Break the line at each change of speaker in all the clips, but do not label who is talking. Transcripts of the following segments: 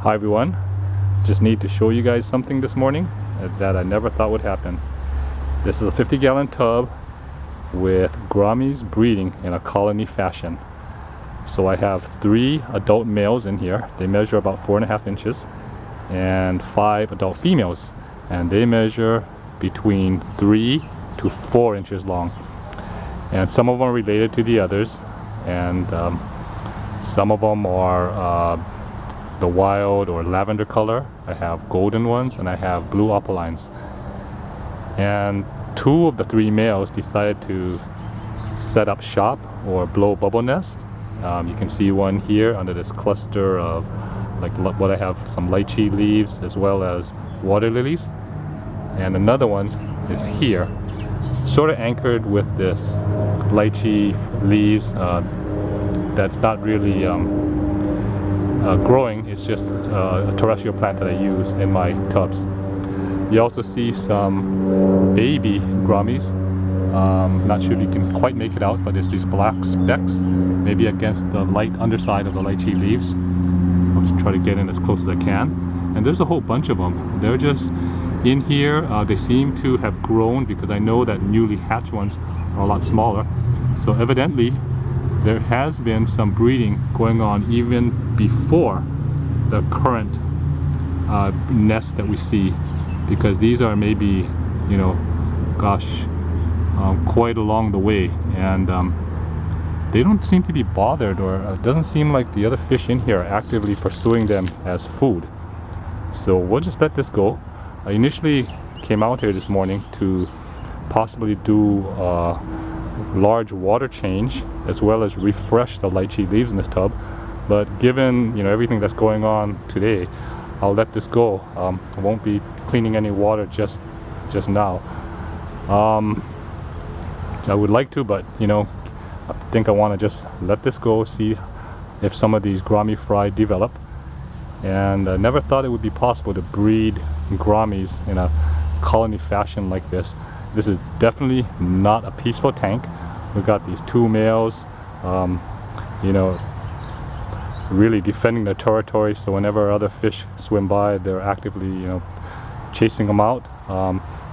Hi everyone, just need to show you guys something this morning that I never thought would happen. This is a 50-gallon tub with Gouramis breeding in a colony fashion. So I have 3 adult males in here. They measure about 4.5 inches, and 5 adult females, and they measure between 3 to 4 inches long. And some of them are related to the others, and some of them are the wild or lavender color. I have golden ones and I have blue opalines. And 2 of the 3 males decided to set up shop or blow bubble nest. You can see one here under this cluster of what I have, some lychee leaves as well as water lilies. And another one is here, sort of anchored with this lychee leaves that's not really growing. It's just a terrestrial plant that I use in my tubs. You also see some baby Gouramis. Not sure if you can quite make it out, but there's these black specks, maybe against the light underside of the lychee leaves. I'll just try to get in as close as I can. And there's a whole bunch of them. They're just in here. They seem to have grown because I know that newly hatched ones are a lot smaller. So evidently there has been some breeding going on even before the current nest that we see, because these are maybe, you know, gosh, quite along the way, and they don't seem to be bothered, or it doesn't seem like the other fish in here are actively pursuing them as food. So we'll just let this go. I initially came out here this morning to possibly do large water change as well as refresh the lychee leaves in this tub, but given everything that's going on today, I'll let this go. I won't be cleaning any water just now. I would like to, but I think I want to just let this go, see if some of these Gourami fry develop. And I never thought it would be possible to breed Gouramis in a colony fashion like this. This is definitely not a peaceful tank. We've got these 2 males, really defending their territory. So whenever other fish swim by, they're actively, chasing them out.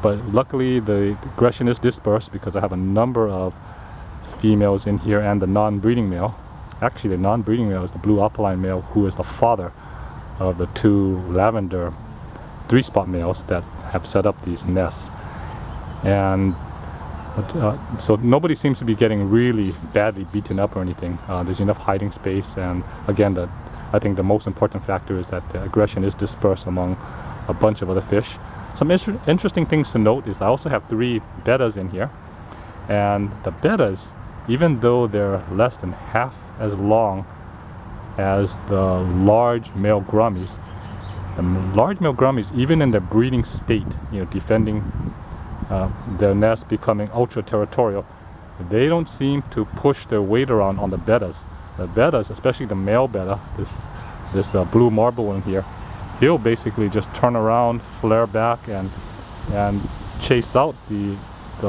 But luckily, the aggression is dispersed because I have a number of females in here and the non-breeding male. Actually, the non-breeding male is the blue opaline male, who is the father of the 2 lavender 3-spot males that have set up these nests. And so nobody seems to be getting really badly beaten up or anything. There's enough hiding space, and again, I think the most important factor is that the aggression is dispersed among a bunch of other fish. Some interesting things to note is I also have 3 Bettas in here, and the Bettas, even though they're less than half as long as the large male Gouramis, the large male Gouramis, even in their breeding state, defending their nest, becoming ultra territorial, they don't seem to push their weight around on the Bettas. The Bettas, especially the male Betta, this blue marble one here, he'll basically just turn around, flare back, and chase out the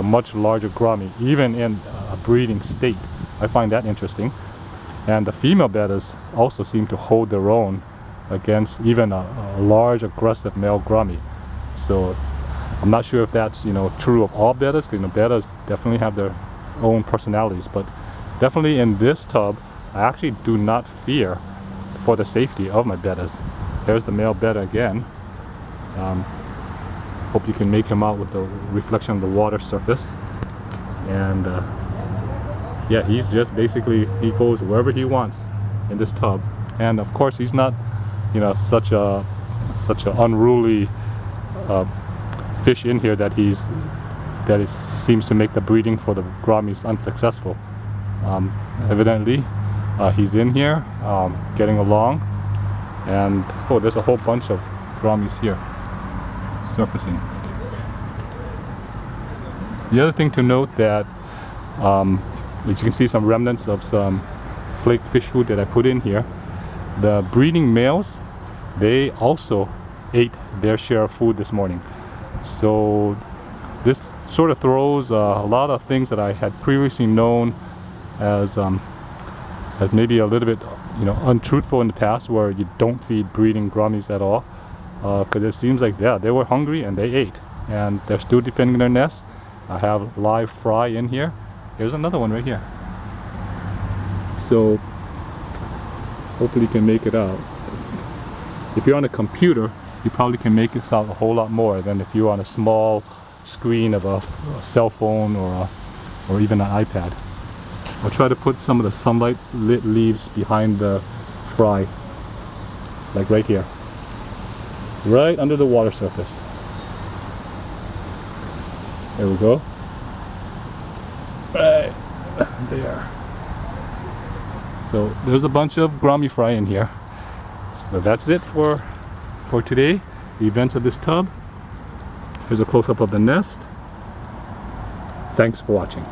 much larger Gourami, even in a breeding state. I find that interesting. And the female Bettas also seem to hold their own against even a large, aggressive male Gourami. So I'm not sure if that's true of all Bettas, because Bettas definitely have their own personalities, but definitely in this tub, I actually do not fear for the safety of my Bettas. There's the male Betta again. Hope you can make him out with the reflection of the water surface. And yeah, he's just basically, he goes wherever he wants in this tub. And of course, he's not such a unruly fish in here that it seems to make the breeding for the Gouramis unsuccessful. Evidently, he's in here, getting along, and oh, there's a whole bunch of Gouramis here surfacing. The other thing to note that, as you can see, some remnants of some flaked fish food that I put in here. The breeding males, they also ate their share of food this morning. So this sort of throws a lot of things that I had previously known as maybe a little bit untruthful in the past where you don't feed breeding gouramis at all, because it seems like, yeah, they were hungry and they ate, and they're still defending their nest. I have live fry in here. Here's another one right here. So hopefully you can make it out. If you're on a computer, you probably can make this out a whole lot more than if you're on a small screen of a cell phone or even an iPad. I'll try to put some of the sunlight lit leaves behind the fry, like right here, right under the water surface. There we go. Right there. So there's a bunch of gourami fry in here. So that's it for today. The events of this tub. Here's a close-up of the nest. Thanks for watching.